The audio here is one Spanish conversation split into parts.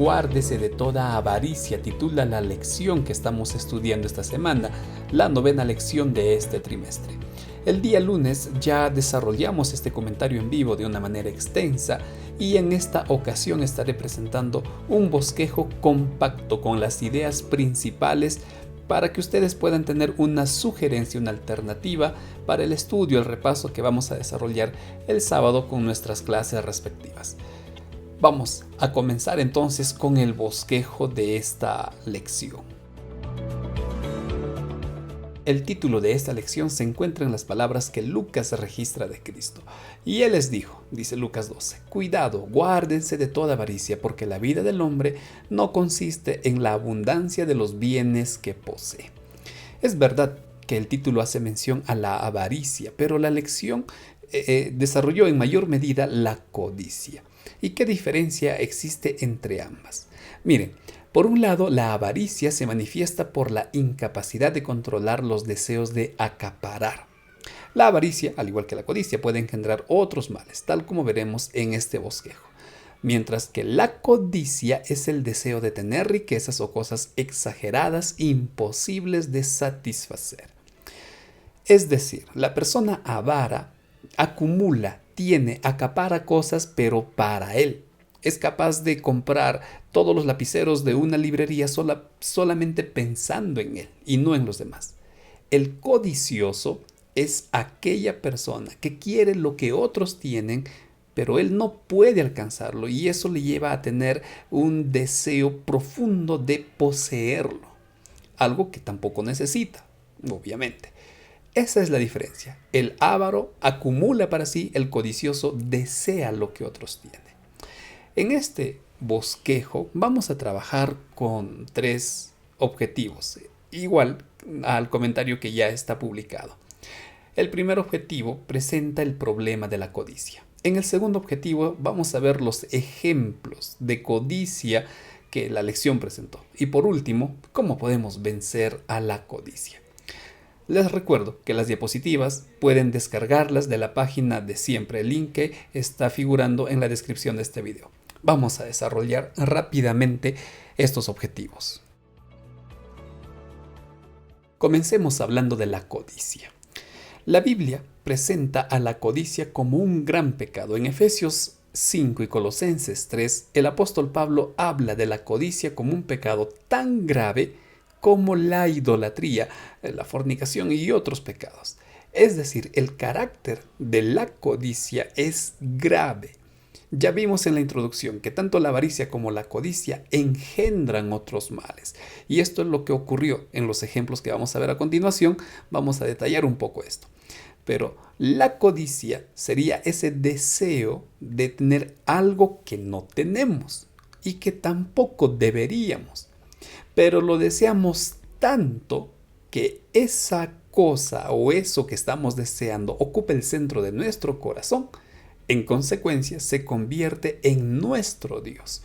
Guárdese de toda avaricia, titula la lección que estamos estudiando esta semana, la 9ª lección de este trimestre. El día lunes ya desarrollamos este comentario en vivo de una manera extensa y en esta ocasión estaré presentando un bosquejo compacto con las ideas principales para que ustedes puedan tener una sugerencia, una alternativa para el estudio, el repaso que vamos a desarrollar el sábado con nuestras clases respectivas. Vamos a comenzar entonces con el bosquejo de esta lección. El título de esta lección se encuentra en las palabras que Lucas registra de Cristo. Y él les dijo, dice Lucas 12, cuidado, guárdense de toda avaricia, porque la vida del hombre no consiste en la abundancia de los bienes que posee. Es verdad que el título hace mención a la avaricia, pero la lección desarrolló en mayor medida la codicia. ¿Y qué diferencia existe entre ambas? Miren, por un lado, la avaricia se manifiesta por la incapacidad de controlar los deseos de acaparar. La avaricia, al igual que la codicia, puede engendrar otros males, tal como veremos en este bosquejo. Mientras que la codicia es el deseo de tener riquezas o cosas exageradas, imposibles de satisfacer. Es decir, la persona avara acumula, tiene, acapara cosas, pero para él. Es capaz de comprar todos los lapiceros de una librería solamente pensando en él y no en los demás. El codicioso es aquella persona que quiere lo que otros tienen, pero él no puede alcanzarlo y eso le lleva a tener un deseo profundo de poseerlo. Algo que tampoco necesita, obviamente. Esa es la diferencia. El avaro acumula para sí, el codicioso desea lo que otros tienen. En este bosquejo vamos a trabajar con 3 objetivos, igual al comentario que ya está publicado. El primer objetivo presenta el problema de la codicia. En el segundo objetivo vamos a ver los ejemplos de codicia que la lección presentó. Y por último, cómo podemos vencer a la codicia. Les recuerdo que las diapositivas pueden descargarlas de la página de siempre, el link que está figurando en la descripción de este video. Vamos a desarrollar rápidamente estos objetivos. Comencemos hablando de la codicia. La Biblia presenta a la codicia como un gran pecado. En Efesios 5 y Colosenses 3, el apóstol Pablo habla de la codicia como un pecado tan grave como la idolatría, la fornicación y otros pecados. Es decir, el carácter de la codicia es grave. Ya vimos en la introducción que tanto la avaricia como la codicia engendran otros males. Y esto es lo que ocurrió en los ejemplos que vamos a ver a continuación. Vamos a detallar un poco esto. Pero la codicia sería ese deseo de tener algo que no tenemos y que tampoco deberíamos. Pero lo deseamos tanto que esa cosa o eso que estamos deseando ocupa el centro de nuestro corazón. En consecuencia, se convierte en nuestro Dios.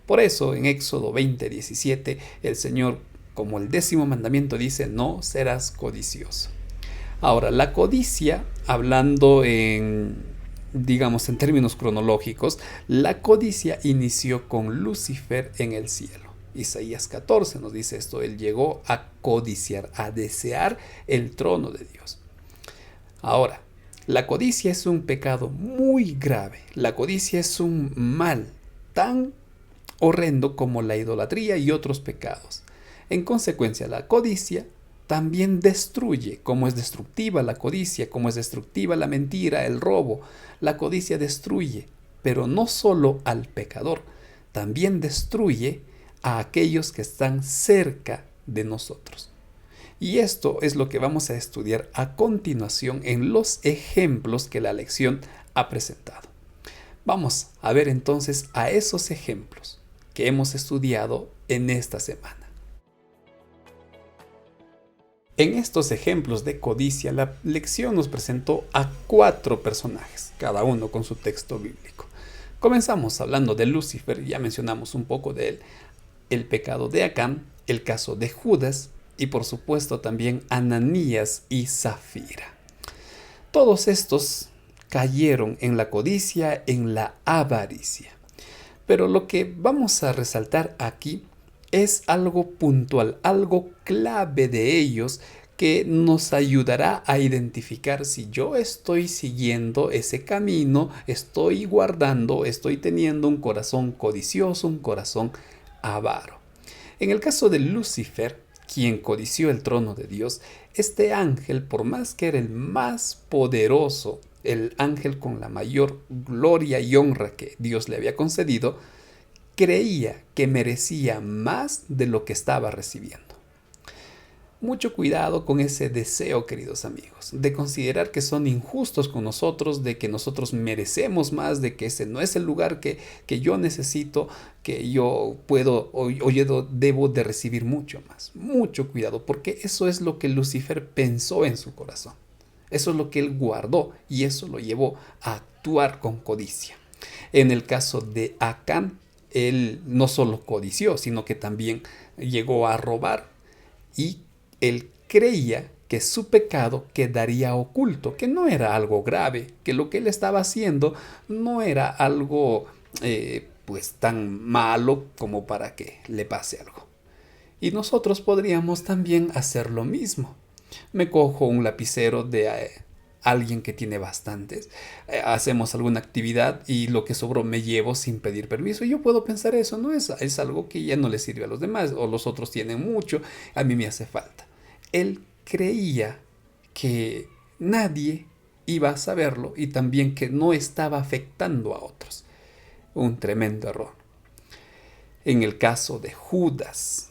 Por eso, en Éxodo 20:17, el Señor, como el 10º mandamiento, dice, no serás codicioso. Ahora, la codicia, hablando en términos cronológicos, la codicia inició con Lucifer en el cielo. Isaías 14 nos dice esto, él llegó a codiciar, a desear el trono de Dios. Ahora, la codicia es un pecado muy grave. La codicia es un mal tan horrendo como la idolatría y otros pecados. En consecuencia, la codicia también destruye, como es destructiva la codicia, como es destructiva la mentira, el robo. La codicia destruye, pero no solo al pecador, también destruye a aquellos que están cerca de nosotros. Y esto es lo que vamos a estudiar a continuación en los ejemplos que la lección ha presentado. Vamos a ver entonces a esos ejemplos que hemos estudiado en esta semana. En estos ejemplos de codicia, la lección nos presentó a 4 personajes, cada uno con su texto bíblico. Comenzamos hablando de Lucifer, ya mencionamos un poco de él, el pecado de Acán, el caso de Judas y por supuesto también Ananías y Zafira. Todos estos cayeron en la codicia, en la avaricia. Pero lo que vamos a resaltar aquí es algo puntual, algo clave de ellos que nos ayudará a identificar si yo estoy siguiendo ese camino, estoy guardando, estoy teniendo un corazón codicioso, un corazón avaro. En el caso de Lucifer, quien codició el trono de Dios, este ángel, por más que era el más poderoso, el ángel con la mayor gloria y honra que Dios le había concedido, creía que merecía más de lo que estaba recibiendo. Mucho cuidado con ese deseo, queridos amigos, de considerar que son injustos con nosotros, de que nosotros merecemos más, de que ese no es el lugar que yo necesito, que yo puedo o yo debo de recibir mucho más. Mucho cuidado, porque eso es lo que Lucifer pensó en su corazón. Eso es lo que él guardó y eso lo llevó a actuar con codicia. En el caso de Acán, él no solo codició, sino que también llegó a robar y él creía que su pecado quedaría oculto, que no era algo grave, que lo que él estaba haciendo no era algo pues tan malo como para que le pase algo. Y nosotros podríamos también hacer lo mismo. Me cojo un lapicero de alguien que tiene bastantes, hacemos alguna actividad y lo que sobró me llevo sin pedir permiso. Y yo puedo pensar eso, no es algo que ya no le sirve a los demás o los otros tienen mucho, a mí me hace falta. Él creía que nadie iba a saberlo y también que no estaba afectando a otros. Un tremendo error. En el caso de Judas,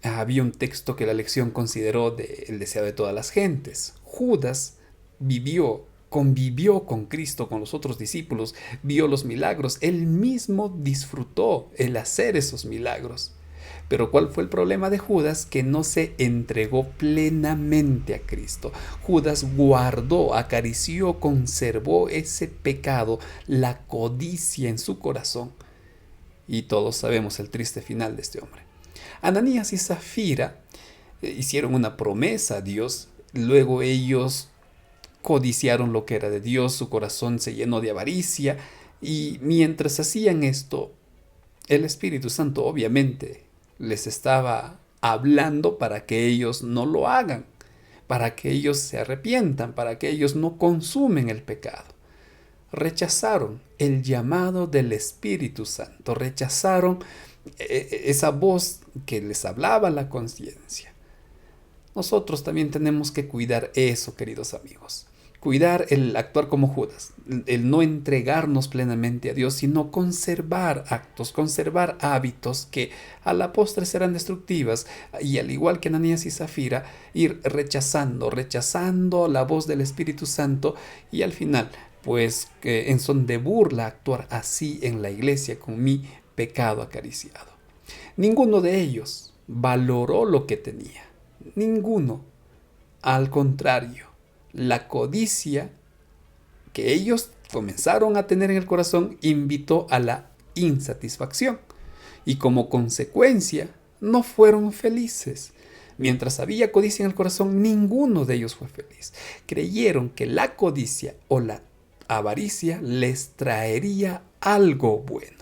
había un texto que la lección consideró de el deseo de todas las gentes. Judas convivió con Cristo, con los otros discípulos, vio los milagros, él mismo disfrutó el hacer esos milagros. Pero ¿cuál fue el problema de Judas? Que no se entregó plenamente a Cristo. Judas guardó, acarició, conservó ese pecado, la codicia en su corazón. Y todos sabemos el triste final de este hombre. Ananías y Zafira hicieron una promesa a Dios, luego ellos codiciaron lo que era de Dios, su corazón se llenó de avaricia y mientras hacían esto, el Espíritu Santo obviamente les estaba hablando para que ellos no lo hagan, para que ellos se arrepientan, para que ellos no consumen el pecado. Rechazaron el llamado del Espíritu Santo, rechazaron esa voz que les hablaba la conciencia. Nosotros también tenemos que cuidar eso, queridos amigos. Cuidar el actuar como Judas, el no entregarnos plenamente a Dios, sino conservar actos, conservar hábitos que a la postre serán destructivas y al igual que Ananías y Zafira, ir rechazando la voz del Espíritu Santo y al final, pues en son de burla actuar así en la iglesia con mi pecado acariciado. Ninguno de ellos valoró lo que tenía, ninguno, al contrario. La codicia que ellos comenzaron a tener en el corazón invitó a la insatisfacción y como consecuencia no fueron felices. Mientras había codicia en el corazón, ninguno de ellos fue feliz. Creyeron que la codicia o la avaricia les traería algo bueno.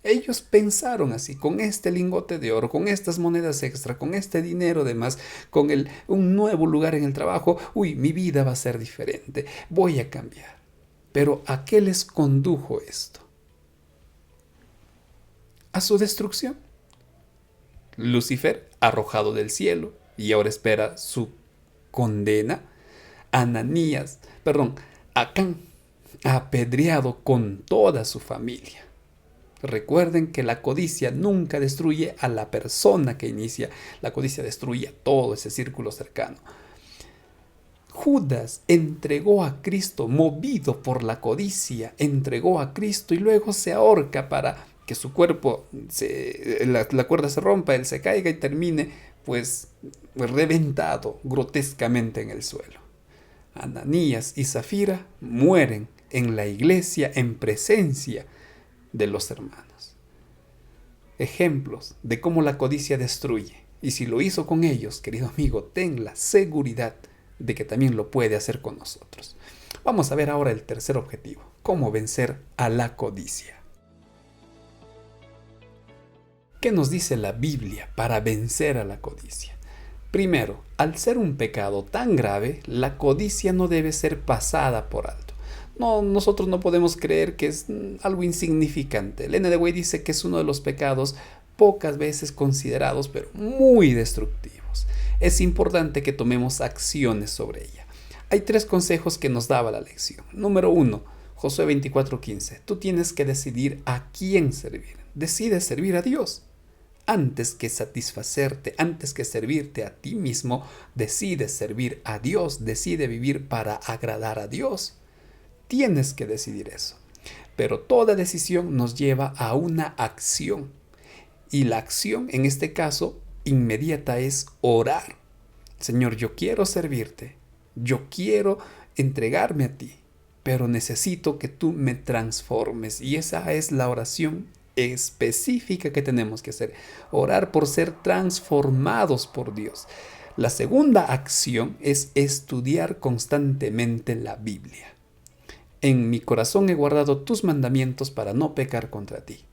Ellos pensaron así, con este lingote de oro, con estas monedas extra, con este dinero de más, con un nuevo lugar en el trabajo, mi vida va a ser diferente, voy a cambiar. Pero ¿a qué les condujo esto? A su destrucción. Lucifer, arrojado del cielo, y ahora espera su condena. Acán, apedreado con toda su familia. Recuerden que la codicia nunca destruye a la persona que inicia. La codicia destruye a todo ese círculo cercano. Judas entregó a Cristo, movido por la codicia, entregó a Cristo y luego se ahorca para que su cuerpo, la cuerda se rompa, él se caiga y termine pues reventado grotescamente en el suelo. Ananías y Zafira mueren en la iglesia en presencia de los hermanos. Ejemplos de cómo la codicia destruye. Y si lo hizo con ellos, querido amigo, ten la seguridad de que también lo puede hacer con nosotros. Vamos a ver ahora el tercer objetivo. Cómo vencer a la codicia. ¿Qué nos dice la Biblia para vencer a la codicia? Primero, al ser un pecado tan grave, la codicia no debe ser pasada por alto. No, nosotros no podemos creer que es algo insignificante. Ellen White dice que es uno de los pecados pocas veces considerados, pero muy destructivos. Es importante que tomemos acciones sobre ella. Hay 3 consejos que nos daba la lección. Número 1, Josué 24:15. Tú tienes que decidir a quién servir. Decide servir a Dios. Antes que satisfacerte, antes que servirte a ti mismo, decide servir a Dios, decide vivir para agradar a Dios. Tienes que decidir eso. Pero toda decisión nos lleva a una acción. Y la acción, en este caso, inmediata es orar. Señor, yo quiero servirte, yo quiero entregarme a ti, pero necesito que tú me transformes. Y esa es la oración específica que tenemos que hacer. Orar por ser transformados por Dios. La segunda acción es estudiar constantemente la Biblia. En mi corazón he guardado tus mandamientos para no pecar contra ti.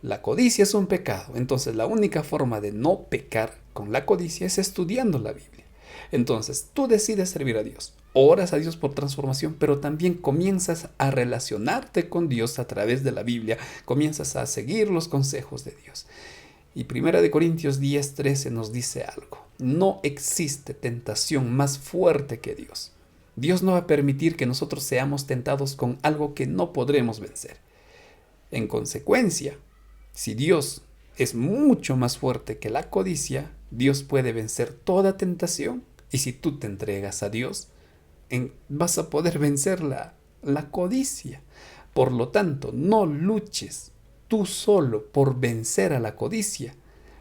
La codicia es un pecado, entonces la única forma de no pecar con la codicia es estudiando la Biblia. Entonces tú decides servir a Dios, oras a Dios por transformación, pero también comienzas a relacionarte con Dios a través de la Biblia, comienzas a seguir los consejos de Dios. Y 1 Corintios 10:13 nos dice algo: no existe tentación más fuerte que Dios. Dios no va a permitir que nosotros seamos tentados con algo que no podremos vencer. En consecuencia, si Dios es mucho más fuerte que la codicia, Dios puede vencer toda tentación. Y si tú te entregas a Dios, vas a poder vencer la codicia. Por lo tanto, no luches tú solo por vencer a la codicia.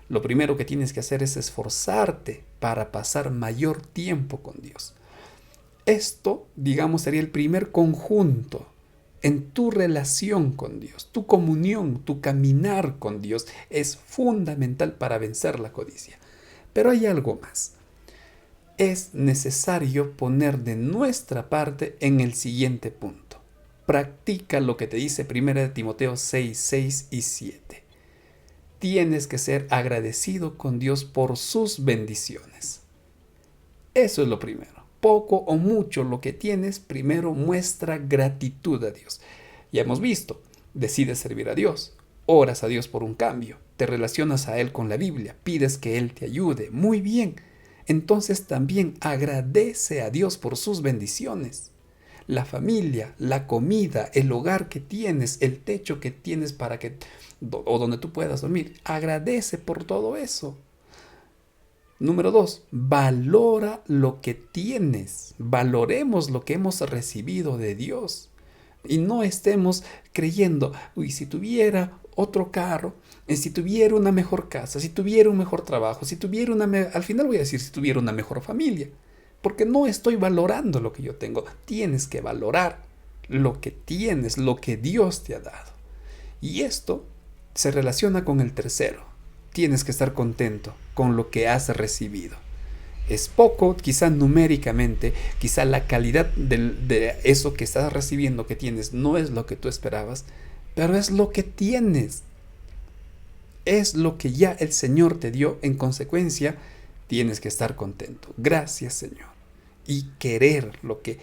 Lo primero que tienes que hacer es esforzarte para pasar mayor tiempo con Dios. Esto, digamos, sería el primer conjunto en tu relación con Dios. Tu comunión, tu caminar con Dios es fundamental para vencer la codicia. Pero hay algo más. Es necesario poner de nuestra parte en el siguiente punto. Practica lo que te dice 1 Timoteo 6 y 7. Tienes que ser agradecido con Dios por sus bendiciones. Eso es lo primero. Poco o mucho lo que tienes, primero muestra gratitud a Dios. Ya hemos visto, decides servir a Dios, oras a Dios por un cambio, te relacionas a Él con la Biblia, pides que Él te ayude. Muy bien, entonces también agradece a Dios por sus bendiciones. La familia, la comida, el hogar que tienes, el techo que tienes o donde tú puedas dormir, agradece por todo eso. Número 2, valora lo que tienes. Valoremos lo que hemos recibido de Dios. Y no estemos creyendo, si tuviera otro carro, si tuviera una mejor casa, si tuviera un mejor trabajo, si tuviera al final voy a decir si tuviera una mejor familia. Porque no estoy valorando lo que yo tengo. Tienes que valorar lo que tienes, lo que Dios te ha dado. Y esto se relaciona con el tercero. Tienes que estar contento con lo que has recibido. Es poco, quizá numéricamente, quizá la calidad de eso que estás recibiendo, que tienes, no es lo que tú esperabas, pero es lo que tienes. Es lo que ya el Señor te dio. En consecuencia, tienes que estar contento. Gracias, Señor. Y querer lo que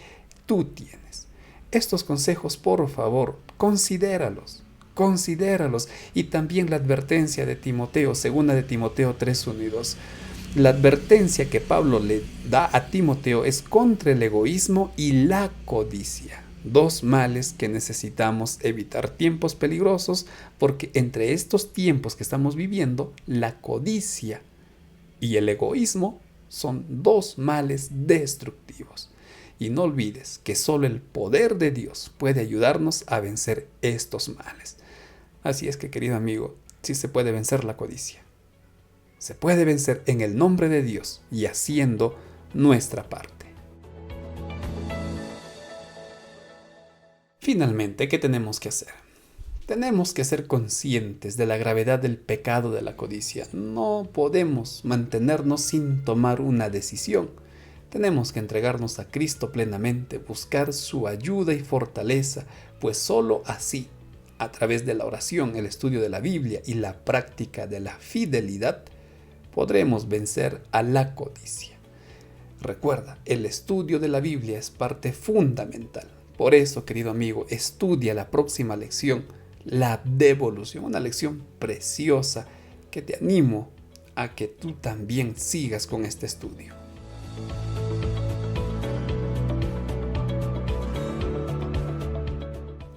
tú tienes. Estos consejos, por favor, considéralos. Y también la advertencia de Timoteo, 2 de Timoteo 3:1 y 2. La advertencia que Pablo le da a Timoteo es contra el egoísmo y la codicia. 2 males que necesitamos evitar. Tiempos peligrosos, porque entre estos tiempos que estamos viviendo, la codicia y el egoísmo son 2 males destructivos. Y no olvides que solo el poder de Dios puede ayudarnos a vencer estos males. Así es que, querido amigo, sí se puede vencer la codicia. Se puede vencer en el nombre de Dios y haciendo nuestra parte. Finalmente, ¿qué tenemos que hacer? Tenemos que ser conscientes de la gravedad del pecado de la codicia. No podemos mantenernos sin tomar una decisión. Tenemos que entregarnos a Cristo plenamente, buscar su ayuda y fortaleza, pues solo así A través de la oración, el estudio de la Biblia y la práctica de la fidelidad, podremos vencer a la codicia. Recuerda, el estudio de la Biblia es parte fundamental. Por eso, querido amigo, estudia la próxima lección, la devolución, una lección preciosa que te animo a que tú también sigas con este estudio.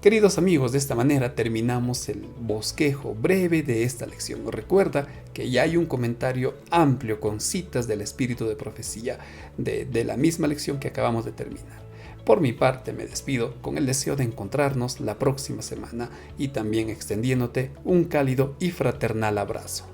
Queridos amigos, de esta manera terminamos el bosquejo breve de esta lección. Recuerda que ya hay un comentario amplio con citas del espíritu de profecía de la misma lección que acabamos de terminar. Por mi parte me despido con el deseo de encontrarnos la próxima semana y también extendiéndote un cálido y fraternal abrazo.